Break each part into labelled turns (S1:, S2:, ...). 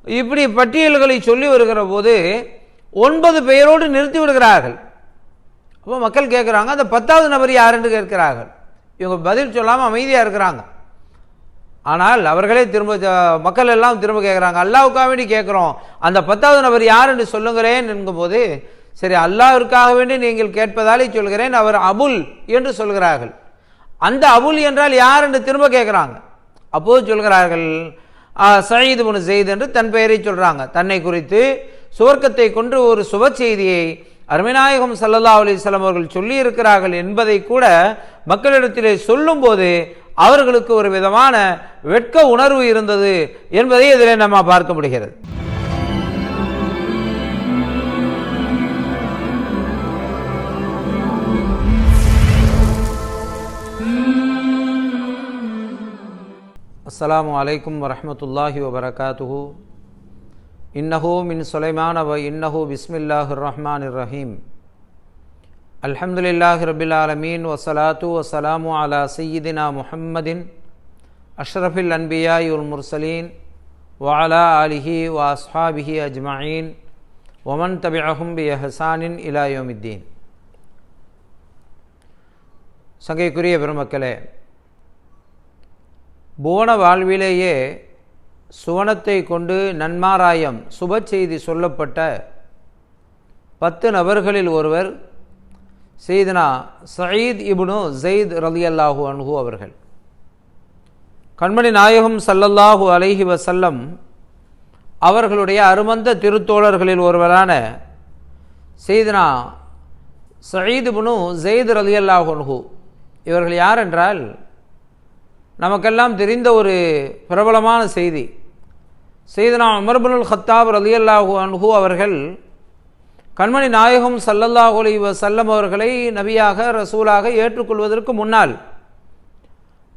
S1: இப்படி பட்டியல்களை சொல்லி வருகிற போது 9 பெயரோடு நிறுத்தி விடுகிறார்கள். அப்போ மக்கள் கேட்குறாங்க, அந்த 10வது நபர் யார் என்று கேட்கிறார்கள். இவங்க பதில் சொல்லாமல் அமைதியாக இருக்கிறாங்க. ஆனால் அவர்களே மக்கள் எல்லாம் திரும்ப கேட்குறாங்க, அல்லாஹ்வுக்காக வேண்டி கேட்குறோம், அந்த 10வது நபர் யார் என்று சொல்லுங்களேன் என்கும்போது, சரி அல்லாஹ்விற்காக வேண்டி நீங்கள் கேட்பதாலே சொல்கிறேன், அவர் அபுல் என்று சொல்கிறார்கள். அந்த அபுல் என்றால் யார் என்று திரும்ப கேட்குறாங்க. அப்போது சொல்கிறார்கள் சயீத் இப்னு ஸெய்த் என்று தன் பெயரை சொல்கிறாங்க. தன்னை குறித்து சுவர்க்கத்தை கொண்டு ஒரு சுப செய்தியை அருமைநாயகம் ஸல்லல்லாஹு அலைஹி வஸல்லம் அவர்கள் சொல்லி இருக்கிறார்கள் என்பதை கூட மக்களிடத்திலே சொல்லும்போது அவர்களுக்கு ஒரு விதமான வெட்க உணர்வு இருந்தது என்பதை இதில் நம்ம பார்க்க முடிகிறது. அஸ்ஸலாமு அலைக்கும் வரஹ்மத்துல்லாஹி வபரகாத்துஹு. இன்னஹு மின் சுலைமான வ இன்னஹு பிஸ்மில்லாஹிர் ரஹ்மானிர் ரஹீம். அல்ஹம்துலில்லாஹி ரப்பில் ஆலமீன் வஸ்ஸலாத்து வஸ்ஸலாமு அலா சய்யிதினா முஹம்மதின் அஷ்ரஃபில் அன்பியாஇ வல் முர்சலீன் வ அலா ஆலிஹி வ அஸ்ஹாபிஹி அஜ்மஈன் வ மன் தபிஅஹும் பி இஹ்சானின் இலா யௌமித்தீன். சங்கைக்குரிய பெருமக்களே, புவன வாழ்விலேயே சுவனத்தை கொண்டு நன்மாராயம் சுப செய்தி சொல்லப்பட்ட 10 நபர்களில் ஒருவர் சையதுனா சயீத் இப்னு ஸெய்த் ரலியல்லாஹு அன்ஹு அவர்கள். கண்மணி நாயகம் ஸல்லல்லாஹு அலைஹி வஸல்லம் அவர்களுடைய அருமந்த திருத்தோழர்களில் ஒருவரான சையதுனா சயீத் இப்னு ஸெய்த் ரலியல்லாஹு அன்ஹு இவர்கள் யார் என்றால், நமக்கெல்லாம் தெரிந்த ஒரு பிரபலமான செய்தி. சையதுனா உமர் இப்னுல் கத்தாப் ரலியல்லாஹு அன்ஹு அவர்கள் கண்மணி நாயகம் ஸல்லல்லாஹு அலைஹி வஸல்லம் அவர்களை நபியாக ரசூலாக ஏற்றுக்கொள்வதற்கு முன்னால்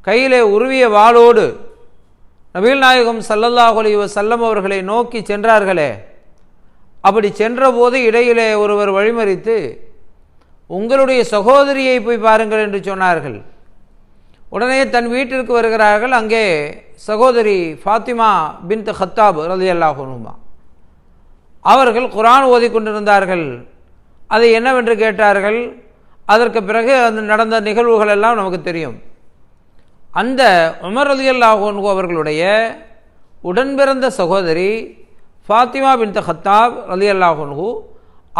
S1: கையிலே உருவிய வாளோடு நபிகள் நாயகம் ஸல்லல்லாஹு அலைஹி வஸல்லம் அவர்களை நோக்கி சென்றார்களே, அப்படி சென்றபோது இடையிலே ஒருவர் வழிமறித்து, உங்களுடைய சகோதரியை போய் பாருங்கள் என்று சொன்னார்கள். உடனே தன் வீட்டிற்கு வருகிறார்கள். அங்கே சகோதரி ஃபாத்திமா பின்த் கத்தாப் ரலியல்லாஹு அன்ஹா அவர்கள் குர்ஆன் ஓதிக்கொண்டிருந்தார்கள். அதை என்னவென்று கேட்டார்கள். அதற்கு பிறகு அந்த நடந்த நிகழ்வுகள் எல்லாம் நமக்கு தெரியும். அந்த உமர் ரலியல்லாஹு அன்ஹு அவர்களுடைய உடன்பிறந்த சகோதரி ஃபாத்திமா பின்த் கத்தாப் ரலியல்லாஹு அன்ஹு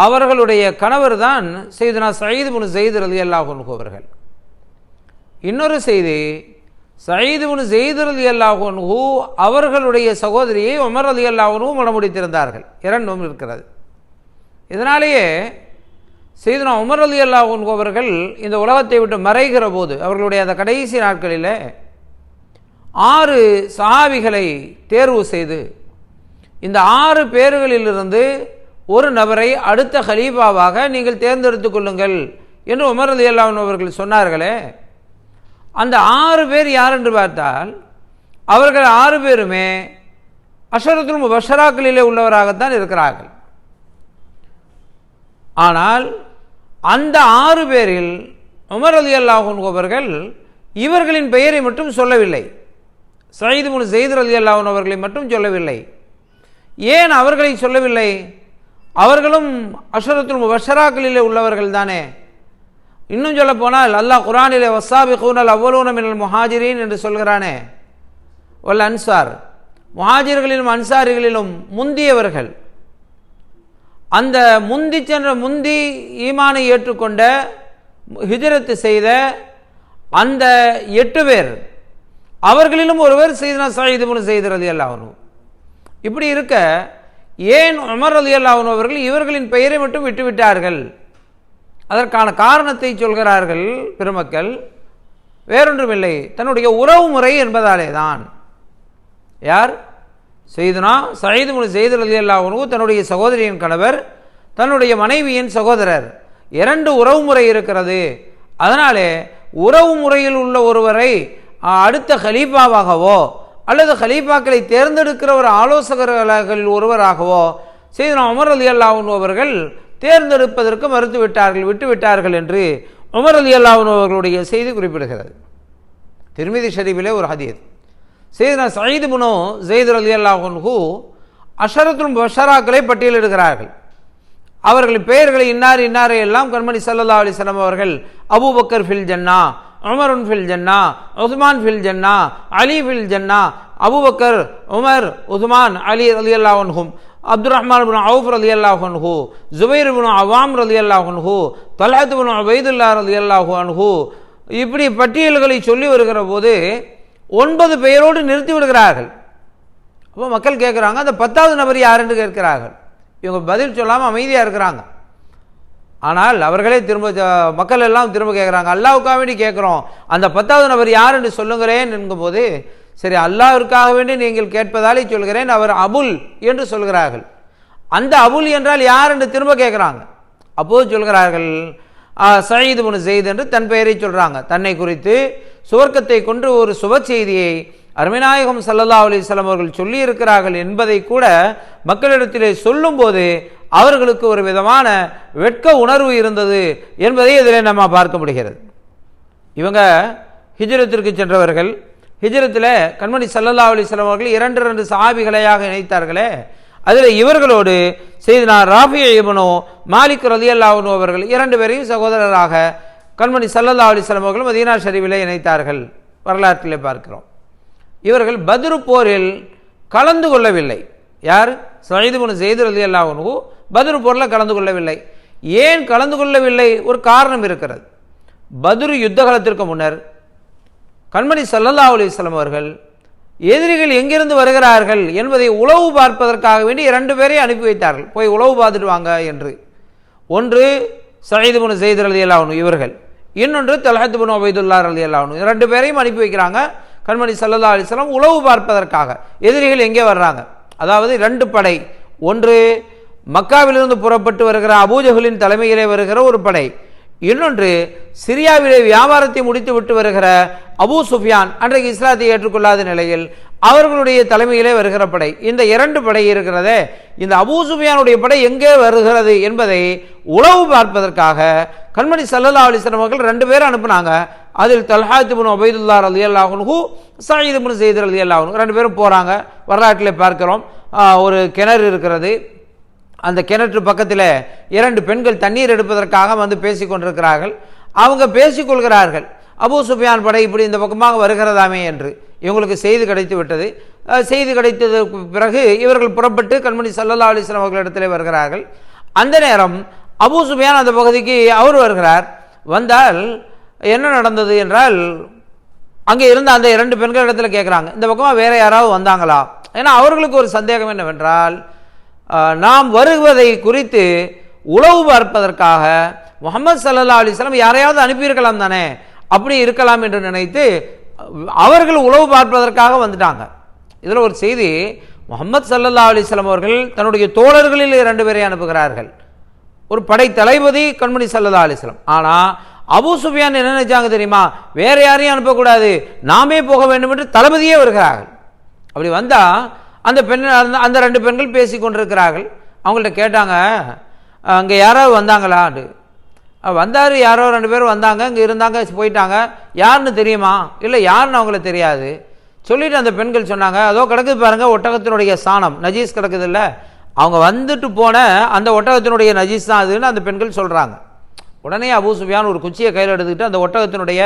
S1: அவர்களுடைய கணவர் தான் சையதுனா சயீத் இப்னு ஸெய்த் ரலியல்லாஹு அன்ஹு அவர்கள். இன்னொரு செய்தி, சயீத் இப்னு ஸெய்த் ரலியல்லாஹு அன்ஹு அவர்களுடைய சகோதரியை உமர் ரலியல்லாஹு அன்ஹு மணமுடித்திருந்தார்கள். இரண்டும் இருக்கிறது. இதனாலேயே சையதுனா உமர் ரலியல்லாஹு அன்ஹு அவர்கள் இந்த உலகத்தை விட்டு மறைகிற போது அவர்களுடைய அந்த கடைசி நாட்களில் 6 சஹாபிகளை தேர்வு செய்து இந்த 6 பேர்களிலிருந்து ஒரு நபரை அடுத்த கலீஃபாவாக நீங்கள் தேர்ந்தெடுத்துக் கொள்ளுங்கள் என்று உமர் ரலியல்லாஹு அன்ஹு அவர்கள் சொன்னார்களே, அந்த 6 பேர் யார் என்று பார்த்தால் அவர்கள் 6 பேருமே அஷரத்துல் முபஷ்ஷராக்களிலே உள்ளவராகத்தான் இருக்கிறார்கள். ஆனால் அந்த 6 பேரில் உமர் ரலியல்லாஹு அன்ஹு அவர்கள் இவர்களின் பெயரை மட்டும் சொல்லவில்லை. சயீத் இப்னு ஸெய்த் ரலியல்லாஹு அன்ஹு அவர்களை மட்டும் சொல்லவில்லை. ஏன் அவர்களை சொல்லவில்லை? அவர்களும் அஷரத்துல் முபஷ்ஷராக்களிலே உள்ளவர்கள் தானே. இன்னும் சொல்ல போனால் அல்லாஹ் குர்ஆனிலே வஸ்ஸாபிகூனல் அவ்வலூன மினல் முஹாஜிரீன் என்று சொல்கிறானே, வல் அன்சார், முஹாஜிர்களிலும் அன்சாரிகளிலும் முந்தியவர்கள். அந்த முந்தி ஈமானை ஏற்றுக்கொண்ட ஹிஜ்ரத் செய்த அந்த 8 பேர், அவர்களிலும் ஒருவர் சையதுனா சயீத் இப்னு ஸெய்த் ரலியல்லாஹு அன்ஹு. இப்படி இருக்க ஏன் உமர் ரலியல்லாஹு அன்ஹு அவர்கள் இவர்களின் பெயரை மட்டும் விட்டுவிட்டார்கள்? அதற்கான காரணத்தை சொல்கிறார்கள் பெருமக்கள். வேறொன்றுமில்லை, தன்னுடைய உறவு முறை என்பதாலே தான். யார்? சையதுனா சயீத் இப்னு ஸெய்த் ரலியல்லாஹு அன்ஹு தன்னுடைய சகோதரியின் கணவர், தன்னுடைய மனைவியின் சகோதரர், 2 உறவு முறை இருக்கிறது. அதனாலே உறவு முறையில் உள்ள ஒருவரை அடுத்த கலீஃபாவாகவோ அல்லது கலீஃபாக்களை தேர்ந்தெடுக்கிற ஒரு ஆலோசகர்களில் ஒருவராகவோ சையதுனா உமர் ரலியல்லாஹு அன்ஹு அவர்கள் தேர்ந்தெடுப்பதற்கு விட்டுவிட்டார்கள் என்று உமர் ரலியல்லாஹு அன்ஹு அவர்களுடைய செய்தி குறிப்பிடுகிறது. திர்மிதி ஷரீஃபிலே ஒரு ஹதீஸ், சையதுனா சயீத் இப்னு ஸெய்த் ரலியல்லாஹு அன்ஹு அஷரத்துல் பஷராக்களை பட்டியலிடுகிறார்கள். அவர்களின் பெயர்களை இன்னார் இன்னாரை எல்லாம் கண்மணி ஸல்லல்லாஹு அலைஹி வஸல்லம் அவர்கள் அபூபக்கர் ஃபில் ஜன்னா, உமருன் ஃபில் ஜன்னா, உஸ்மான் ஃபில் ஜன்னா, அலி ஃபில் ஜன்னா, அபூபக்கர், உமர், உஸ்மான், அலி ரலியல்லாஹு அன்ஹும், அப்துர் ரஹ்மான் இப்னு அவுஃப் ரலியல்லாஹு அன்ஹு, ஜுபைர் இப்னு அவாம் ரலியல்லாஹு அன்ஹு, தல்ஹத் இப்னு உபைதுல்லாஹ் ரலியல்லாஹு அன்ஹு, இப்படி பட்டியல்களை சொல்லி வருகிற போது 9 பெயரோடு நிறுத்தி விடுகிறார்கள். அப்போ மக்கள் கேட்குறாங்க, அந்த 10வது நபர் யார் என்று கேட்கிறார்கள். இவங்க பதில் சொல்லாமல் அமைதியாக இருக்கிறாங்க. ஆனால் அவர்களே திரும்ப மக்கள் எல்லாம் திரும்ப கேட்குறாங்க, அல்லாஹ்வுக்காக வேண்டி கேட்குறோம், அந்த 10வது நபர் யார் என்று சொல்லுங்களேன் என்கும்போது, சரி அல்லாஹ்விற்காக வேண்டி நீங்கள் கேட்பதாலே சொல்கிறேன், அவர் அபுல் என்று சொல்கிறார்கள். அந்த அபுல் என்றால் யார் என்று திரும்ப கேட்குறாங்க. அப்போது சொல்கிறார்கள் சயீத் இப்னு ஸைத் என்று தன் பெயரை சொல்கிறாங்க. தன்னை குறித்து சுவர்க்கத்தை கொண்டு ஒரு சுப செய்தியை அருமைநாயகம் ஸல்லல்லாஹு அலைஹி வஸல்லம் அவர்கள் சொல்லி இருக்கிறார்கள் என்பதை கூட மக்களிடத்திலே சொல்லும்போது அவர்களுக்கு ஒரு விதமான வெட்க உணர்வு இருந்தது என்பதை இதில் நம்ம பார்க்க முடிகிறது. இவங்க ஹிஜ்ரத்திற்கு சென்றவர்கள். ஹிஜ்ரத்தில் கண்மணி ஸல்லல்லாஹு அலைஹி வஸல்லம் அவர்கள் 2 சஹாபிகளையாக இணைத்தார்களே, அதில் இவர்களோடு சையதுனா ராஃபி இப்னு மாலிக் ரலியல்லாஹு அன்ஹு அவர்கள் 2 பேரையும் சகோதரராக கண்மணி ஸல்லல்லாஹு அலைஹி வஸல்லம் அவர்கள் மதீனா ஷரீஃபிலே இணைத்தார்கள். வரலாற்றிலே பார்க்கிறோம். இவர்கள் பத்ரு போரில் கலந்து கொள்ளவில்லை. யார்? சயீத் இப்னு ஸைத் ரலியல்லாஹு அன்ஹு பத்ரு போரில் கலந்து கொள்ளவில்லை. ஏன் கலந்து கொள்ளவில்லை? ஒரு காரணம் இருக்கிறது. பத்ரு யுத்த காலத்திற்கு முன்னர் கண்மணி ஸல்லல்லாஹு அலைஹி வஸல்லம் அவர்கள் எதிரிகள் எங்கிருந்து வருகிறார்கள் என்பதை உளவு பார்ப்பதற்காக வேண்டி 2 பேரை அனுப்பி வைத்தார்கள். போய் உளவு பார்த்துட்டு வாங்க என்று. ஒன்று சயீத் இப்னு ஸைத் ரலியல்லாஹு அன்ஹு இவர்கள், இன்னொன்று தல்ஹத் இப்னு உபைதுல்லாஹ் ரலியல்லாஹு அன்ஹு. 2 பேரையும் அனுப்பி வைக்கிறாங்க கண்மணி ஸல்லல்லாஹு அலைஹி வஸல்லம் உளவு பார்ப்பதற்காக. எதிரிகள் எங்கே வர்றாங்க, அதாவது 2 படை. ஒன்று மக்காவிலிருந்து புறப்பட்டு வருகிற அபூஜஹலின் தலைமையிலே வருகிற ஒரு படை, இன்னொன்று சிரியாவிலே வியாபாரத்தை முடித்து விட்டு வருகிற அபூ சுஃபியான், அன்றைக்கு இஸ்லாத்தை ஏற்றுக்கொள்ளாத நிலையில் அவர்களுடைய தலைமையிலே வருகிற படை. இந்த 2 படை இருக்கிறதே, இந்த அபூ சுஃபியானுடைய படை எங்கே வருகிறது என்பதை உளவு பார்ப்பதற்காக கண்மணி ஸல்லல்லாஹு அலைஹி வஸல்லம் அவர்கள் 2 பேரை அனுப்புனாங்க. அதில் தல்ஹத் இப்னு உபைதுல்லாஹ் ரலியல்லாஹு அன்ஹு, சயீத் இப்னு ஸைத் ரலியல்லாஹு அன்ஹு 2 பேரும் போறாங்க. வரலாற்றிலே பார்க்கிறோம், ஒரு கிணறு இருக்கிறது. அந்த கிணற்று பக்கத்தில் 2 பெண்கள் தண்ணீர் எடுப்பதற்காக வந்து பேசி கொண்டிருக்கிறார்கள். அவங்க பேசிக்கொள்கிறார்கள், அபூ சுஃபியான் படை இப்படி இந்த பக்கமாக வருகிறதாமே என்று. இவங்களுக்கு செய்தி கிடைத்து விட்டது. செய்தி கிடைத்ததற்கு பிறகு இவர்கள் புறப்பட்டு கண்மணி ஸல்லல்லாஹு அலைஹி வஸல்லம் அவர்களிடத்திலே வருகிறார்கள். அந்த நேரம் அபூ சுஃபியான் அந்த பகுதிக்கு அவர் வருகிறார். வந்தால் என்ன நடந்தது என்றால், அங்கே இருந்த அந்த 2 பெண்கள் இடத்துல கேட்குறாங்க, இந்த பக்கமாக வேற யாராவது வந்தாங்களா? ஏன்னா அவர்களுக்கு ஒரு சந்தேகம் என்னவென்றால், நாம் வருவதை குறித்து உளவு பார்ப்பதற்காக முஹம்மது ஸல்லல்லாஹு அலைஹி வஸல்லம் யாரையாவது அனுப்பியிருக்கலாம் தானே, அப்படி இருக்கலாம் என்று நினைத்து அவர்கள் உளவு பார்ப்பதற்காக வந்துட்டாங்க. இதில் ஒரு செய்தி, முஹம்மது ஸல்லல்லாஹு அலைஹி வஸல்லம் அவர்கள் தன்னுடைய தோழர்களில் 2 பேரை அனுப்புகிறார்கள். ஒரு படை தளபதி கண்மணி ஸல்லல்லாஹு அலைஹி வஸல்லம். ஆனால் அபூ சுஃபியான் என்ன நினைச்சாங்க தெரியுமா, வேற யாரையும் அனுப்பக்கூடாது, நாமே போக வேண்டும் என்று தளபதியே வருகிறார்கள். அப்படி வந்தால் அந்த அந்த 2 பெண்கள் பேசி கொண்டிருக்கிறார்கள். அவங்கள்ட்ட கேட்டாங்க, அங்கே யாராவது வந்தாங்களான்னு. வந்தார், யாரோ 2 பேர் வந்தாங்க, இங்கே இருந்தாங்க, போயிட்டாங்க. யாருன்னு தெரியுமா? இல்லை, யாருன்னு அவங்கள தெரியாது சொல்லிட்டு அந்த பெண்கள் சொன்னாங்க, அதோ கிடக்குது பாருங்க ஒட்டகத்தினுடைய சாணம், நஜீஸ் கிடக்குது இல்லை, அவங்க வந்துட்டு போன அந்த ஒட்டகத்தினுடைய நஜீஸ் தான் அதுன்னு அந்த பெண்கள் சொல்கிறாங்க. உடனே அபூ சுஃபியான் ஒரு குச்சியை கையில் எடுத்துக்கிட்டு அந்த ஒட்டகத்தினுடைய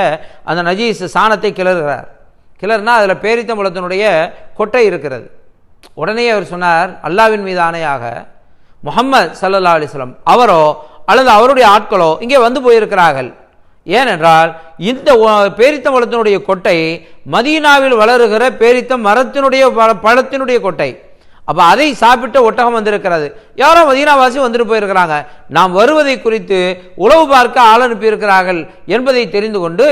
S1: அந்த நஜீஸ் சாணத்தை கிளறுகிறார். கிளறுனா அதில் பேரித்தம்பழத்தினுடைய கொட்டை இருக்கிறது. உடனே அவர் சொன்னார், அல்லாஹ்வின் மீது ஆணையாக முஹம்மது ஸல்லல்லாஹு அலைஹி வஸல்லம் அவரோ அல்லது அவருடைய ஆட்களோ இங்கே வந்து போயிருக்கிறார்கள். ஏனென்றால் இந்த பேரித்தம்பழத்தினுடைய கொட்டை மதீனாவில் வளருகிற பேரித்த மரத்தினுடைய பழத்தினுடைய கொட்டை. அப்போ அதை சாப்பிட்ட ஒட்டகம் வந்திருக்கிறது. யாரோ மதீனாவாசி வந்துட்டு போயிருக்கிறாங்க, நாம் வருவதை குறித்து உளவு பார்க்க ஆள் அனுப்பியிருக்கிறார்கள் என்பதை தெரிந்து கொண்டு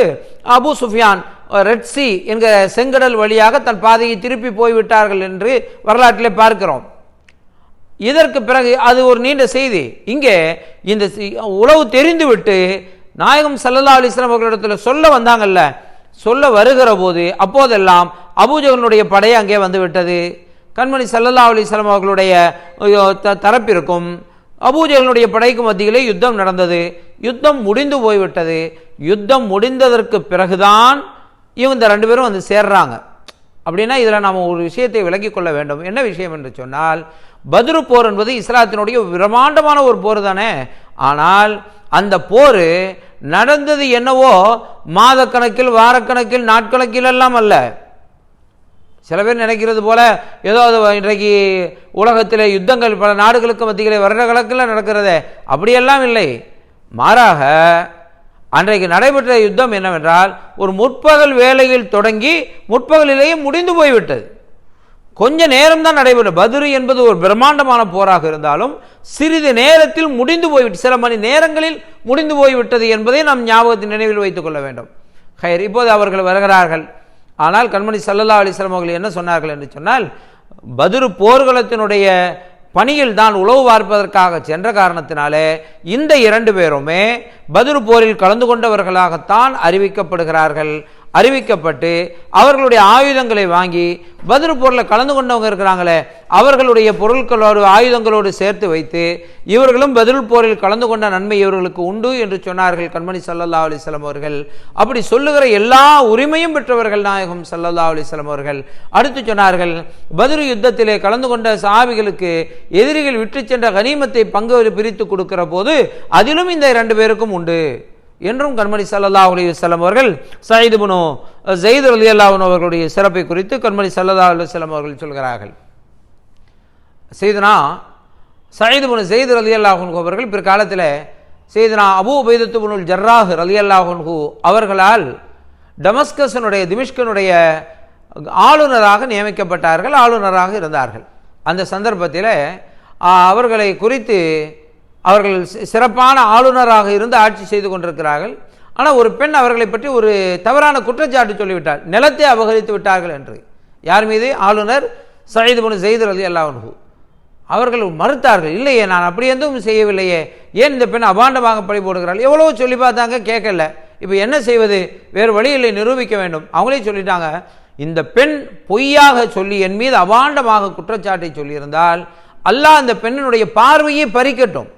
S1: அபூ சுஃபியான் ரெட் சி என்கிற செங்கடல் வழியாக தன் பாதையை திருப்பி போய்விட்டார்கள் என்று வரலாற்றிலே பார்க்கிறோம். இதற்கு பிறகு அது ஒரு நீண்ட செய்தி. இங்கே இந்த உளவு தெரிந்துவிட்டு நாயகம் ஸல்லல்லாஹு அலைஹி வஸல்லம் அவர்களிடத்தில் சொல்ல வந்தாங்கல்ல, சொல்ல வருகிற போது அப்போதெல்லாம் அபூஜஹலுடைய படை அங்கே வந்து விட்டது. கண்மணி ஸல்லல்லாஹு அலைஹி வஸல்லம் அவர்களுடைய தரப்பிற்கும் அபூஜஹலுடைய படைக்கு மத்தியிலே யுத்தம் நடந்தது. யுத்தம் முடிந்து போய்விட்டது. யுத்தம் முடிந்ததற்கு பிறகுதான் இவங்க 2 பேரும் வந்து சேர்றாங்க. அப்படின்னா இதில் நாம் ஒரு விஷயத்தை விளங்கிக் கொள்ள வேண்டும். என்ன விஷயம் என்று சொன்னால், பத்ரு போர் என்பது இஸ்லாத்தினுடைய பிரம்மாண்டமான ஒரு போர் தானே. ஆனால் அந்த போர் நடந்தது என்னவோ மாதக்கணக்கில், வாரக்கணக்கில், நாட்கணக்கில் எல்லாம் அல்ல. சில பேர் நினைக்கிறது போல ஏதோ இன்றைக்கு உலகத்தில் யுத்தங்கள் பல நாடுகளுக்கு மத்தியிலே வருட கணக்கில் நடக்கிறதே, அப்படியெல்லாம் இல்லை. மாறாக அன்றைக்கு நடைபெற்ற யுத்தம் என்னவென்றால், ஒரு முற்பகல் வேளையில் தொடங்கி முற்பகலிலேயே முடிந்து போய்விட்டது. கொஞ்ச நேரம் தான் நடைபெற்றது. பத்ரு என்பது ஒரு பிரம்மாண்டமான போராக இருந்தாலும் சிறிது நேரத்தில் முடிந்து போய்விட்டு, சில மணி நேரங்களில் முடிந்து போய்விட்டது என்பதை நாம் ஞாபகத்தின் நினைவில் வைத்துக் கொள்ள வேண்டும். ஹைர், இப்போது அவர்கள் வருகிறார்கள். ஆனால் கண்மணி ஸல்லல்லாஹு அலைஹி வஸல்லம் அவர்கள் என்ன சொன்னார்கள் என்று சொன்னால், பத்ரு போர்க்களத்தினுடைய பணியில் தான் உளவு பார்ப்பதற்காக சென்ற காரணத்தினாலே இந்த 2 பேருமே பத்ரு போரில் கலந்து கொண்டவர்களாகத்தான் அறிவிக்கப்படுகிறார்கள். அறிவிக்கப்பட்டு அவர்களுடைய ஆயுதங்களை வாங்கி பத்ரு போரில் கலந்து கொண்டவங்க இருக்கிறாங்களே அவர்களுடைய பொருட்களோடு ஆயுதங்களோடு சேர்த்து வைத்து இவர்களும் பத்ரு போரில் கலந்து கொண்ட நன்மை இவர்களுக்கு உண்டு என்று சொன்னார்கள் கண்மணி ஸல்லல்லாஹு அலைஹி வஸல்லம் அவர்கள். அப்படி சொல்லுகிற எல்லா உரிமையும் பெற்றவர்கள் நாயகம் ஸல்லல்லாஹு அலைஹி வஸல்லம் அவர்கள். அடுத்து சொன்னார்கள், பத்ரு யுத்தத்திலே கலந்து கொண்ட சஹாபிகளுக்கு எதிரிகள் விட்டு சென்ற கனிமத்தை பங்கு பிரித்து கொடுக்கிற போது அதிலும் இந்த 2 பேருக்கும் உண்டு என்றும் கண்மணி ஸல்லல்லாஹு அலைஹி வஸல்லம் அவர்கள் சயீத் இப்னு ஸைத் ரலியல்லாஹு அன்ஹு அவர்களுடைய சிறப்பை குறித்து கண்மணி ஸல்லல்லாஹு அலைஹி வஸல்லம் அவர்கள் சொல்கிறார்கள். சையதுனா சயீத் இப்னு ஸைத் ரலியல்லாஹு அன்ஹு அவர்கள் பிற்காலத்தில் சையதுனா அபூ உபைதத்து இப்னுல் ஜர்ராஹ் ரலியல்லாஹு அன்ஹு அவர்களால் டமஸ்கஸினுடைய திமிஷ்கனுடைய ஆளுநராக நியமிக்கப்பட்டார்கள், ஆளுநராக இருந்தார்கள். அந்த சந்தர்ப்பத்தில் அவர்களை குறித்து அவர்கள் சிறப்பான ஆளுநராக இருந்து ஆட்சி செய்து கொண்டிருக்கிறார்கள். ஆனால் ஒரு பெண் அவர்களை பற்றி ஒரு தவறான குற்றச்சாட்டு சொல்லிவிட்டார், நிலத்தை அபகரித்து விட்டார்கள் என்று. யார் மீது? ஆளுநர் சயீத் இப்னு ஸைத் ரலியல்லாஹு அன்ஹு. அவர்கள் மறுத்தார்கள், இல்லையே நான் அப்படி எதுவும் செய்யவில்லையே, ஏன் இந்த பெண் அபாண்டமாக பழி போடுகிறாள்? எவ்வளவோ சொல்லி பார்த்தாங்க, கேட்கல. இப்போ என்ன செய்வது? வேறு வழியில் நிரூபிக்க வேண்டும். அவங்களே சொல்லிட்டாங்க, இந்த பெண் பொய்யாக சொல்லி என் மீது அபாண்டமாக குற்றச்சாட்டை சொல்லியிருந்தால் அல்லாஹ் அந்த பெண்ணினுடைய பார்வையை பறிக்கட்டும்,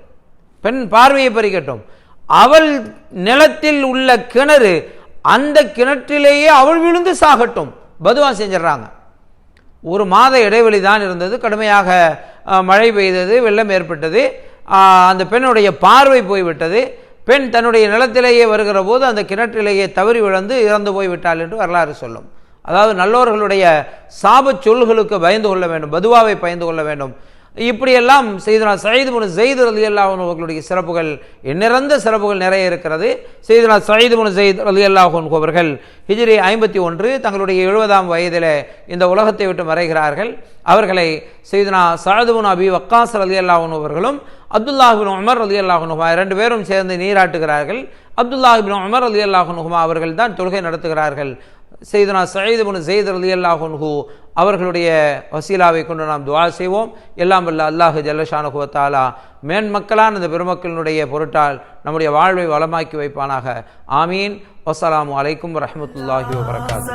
S1: பெண் பார்வையை பறிக்கட்டும். அவள் நிலத்தில் உள்ள கிணறு, அந்த கிணற்றிலேயே அவள் விழுந்து சாகட்டும். பதுவா செஞ்சிடறாங்க. 1 மாத இடைவெளி தான் இருந்தது. கடுமையாக மழை பெய்தது, வெள்ளம் ஏற்பட்டது. அந்த பெண்ணுடைய பார்வை போய்விட்டது. பெண் தன்னுடைய நிலத்திலேயே வருகிற போது அந்த கிணற்றிலேயே தவறி விழுந்து இறந்து போய்விட்டாள் என்று வரலாறு சொல்லும். அதாவது நல்லோர்களுடைய சாப சொல்களுக்கு பயந்து கொள்ள வேண்டும், பதுவாவை பயந்து கொள்ள வேண்டும். இப்படியெல்லாம் சையதுனா சயீத் இப்னு ஸைத் ரலியல்லாஹு அன்ஹு அவர்களுடைய சிறப்புகள், எண்ணிறந்த சிறப்புகள் நிறைய இருக்கிறது. சையதுனா சயீத் இப்னு ஸைத் ரலியல்லாஹு அன்ஹு அவர்கள் ஹிஜ்ரி 51 தங்களுடைய 70ஆம் வயதில் இந்த உலகத்தை விட்டு மறைகிறார்கள். அவர்களை சையதுனா சஅத் இப்னு அபி வக்காஸ் ரலியல்லாஹு அன்ஹு அவர்களும் அப்துல்லாஹ் இப்னு உமர் ரலியல்லாஹு அன்ஹு 2 பேரும் சேர்ந்து நீராட்டுகிறார்கள். அப்துல்லாஹ் இப்னு உமர் ரலியல்லாஹு அன்ஹு அவர்கள் தான் தொழுகை நடத்துகிறார்கள். சையதுனா சயீத் இப்னு ஸைத் ரலியல்லாஹு அன்ஹு அவர்களுடைய வசீலாவை கொண்டு நாம் துஆ செய்வோம். எல்லாம் வல்ல அல்லாஹ் ஜல்ல ஷானஹு வ தஆலா மேன்மக்களான இந்த பெருமக்களினுடைய பொருட்டால் நம்முடைய வாழ்வை வளமாக்கி வைப்பானாக. ஆமீன். வஸ்ஸலாமு அலைக்கும் வரஹ்மத்துல்லாஹி வபரகாத்துஹு.